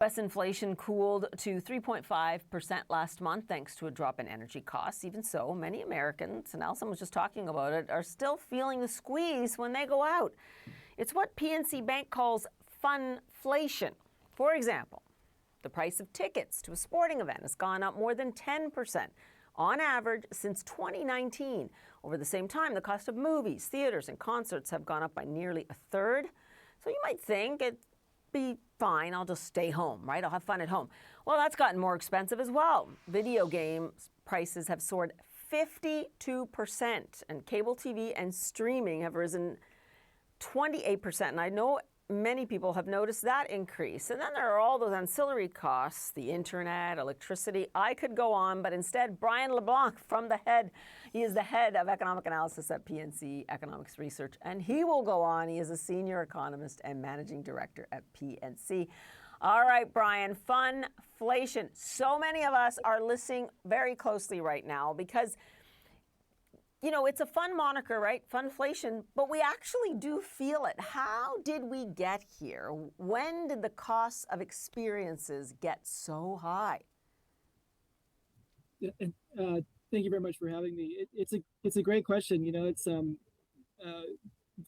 U.S. inflation cooled to 3.5% last month thanks to a drop in energy costs. Even so, many Americans, and Alison was just talking about it, are still feeling the squeeze when they go out. It's what PNC Bank calls funflation. For example, the price of tickets to a sporting event has gone up more than 10% on average since 2019. Over the same time, the cost of movies, theaters, and concerts have gone up by nearly a third. So you might think it'd be fine, I'll just stay home, right? I'll have fun at home. Well, that's gotten more expensive as well. Video game prices have soared 52%, and cable TV and streaming have risen 28%. And I know many people have noticed that increase. And then there are all those ancillary costs, the internet, electricity. I could go on, but instead, Brian LeBlanc he is the head of economic analysis at PNC Economics Research, and he will go on. He is a senior economist and managing director at PNC. All right, Brian, funflation. So many of us are listening very closely right now because it's a fun moniker, right? Funflation, but we actually do feel it. How did we get here? When did the costs of experiences get so high? Thank you very much for having me. It's a great question.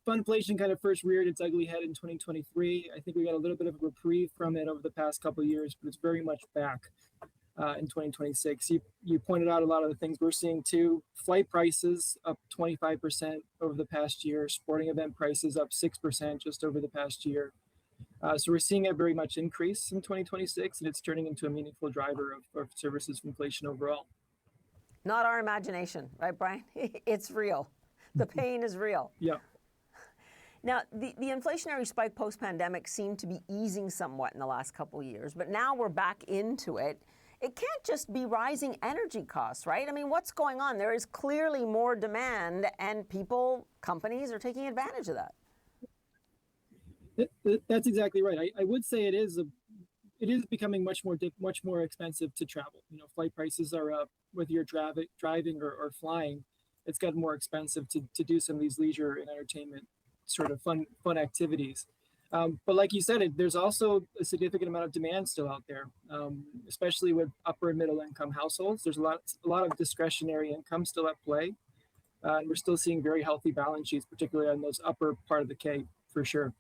Funflation kind of first reared its ugly head in 2023. I think we got a little bit of a reprieve from it over the past couple of years, but it's very much back. In 2026. You pointed out a lot of the things we're seeing too. Flight prices up 25% over the past year. Sporting event prices up 6% just over the past year. So we're seeing it very much increase in 2026, and it's turning into a meaningful driver of services inflation overall. Not our imagination, right, Brian? It's real. The pain is real. Yeah. Now, the inflationary spike post-pandemic seemed to be easing somewhat in the last couple of years, but now we're back into it. It can't just be rising energy costs, right? I mean, what's going on? There is clearly more demand, and companies are taking advantage of that. That's exactly right. I would say it is becoming much more expensive to travel. Flight prices are up, whether you're driving or flying. It's gotten more expensive to do some of these leisure and entertainment sort of fun activities. But like you said, there's also a significant amount of demand still out there, especially with upper and middle income households. There's a lot of discretionary income still at play. And we're still seeing very healthy balance sheets, particularly on those upper part of the K, for sure.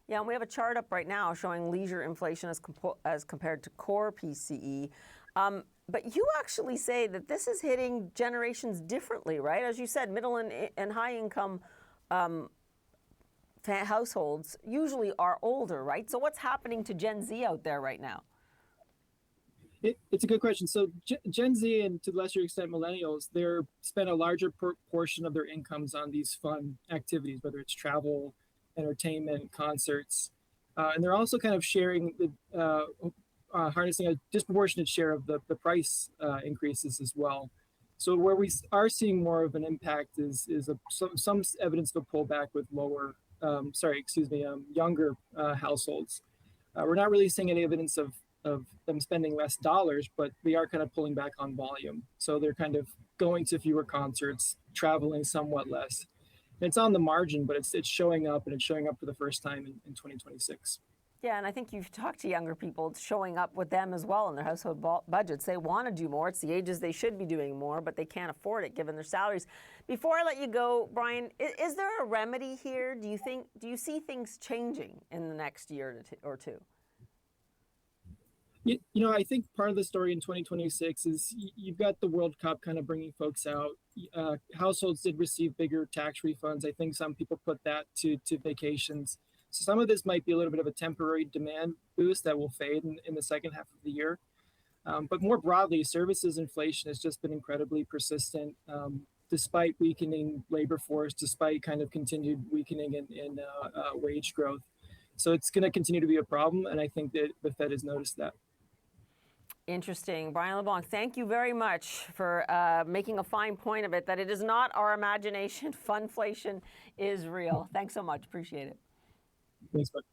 Yeah, and we have a chart up right now showing leisure inflation as compared to core PCE. But you actually say that this is hitting generations differently, right? As you said, middle and high income households usually are older, right? So what's happening to Gen Z out there right now? It's a good question. So Gen Z, and to a lesser extent Millennials, they're spend a larger portion of their incomes on these fun activities, whether it's travel, entertainment, concerts. And they're also kind of sharing, harnessing a disproportionate share of the price increases as well. So where we are seeing more of an impact is some evidence of a pullback with younger households. We're not really seeing any evidence of them spending less dollars, but we are kind of pulling back on volume. So they're kind of going to fewer concerts, traveling somewhat less. And it's on the margin, but it's showing up, and it's showing up for the first time in 2026. Yeah, and I think you've talked to younger people. It's showing up with them as well in their household budgets. They want to do more. It's the ages they should be doing more, but they can't afford it given their salaries. Before I let you go, Brian, is there a remedy here? Do you see things changing in the next year or two? I think part of the story in 2026 is you've got the World Cup kind of bringing folks out. Households did receive bigger tax refunds. I think some people put that to vacations. So some of this might be a little bit of a temporary demand boost that will fade in the second half of the year. But more broadly, services inflation has just been incredibly persistent, despite weakening labor force, despite kind of continued weakening in wage growth. So it's going to continue to be a problem, and I think that the Fed has noticed that. Interesting. Brian LeBlanc, thank you very much for making a fine point of it, that it is not our imagination. Funflation is real. Thanks so much. Appreciate it. Thanks, bud.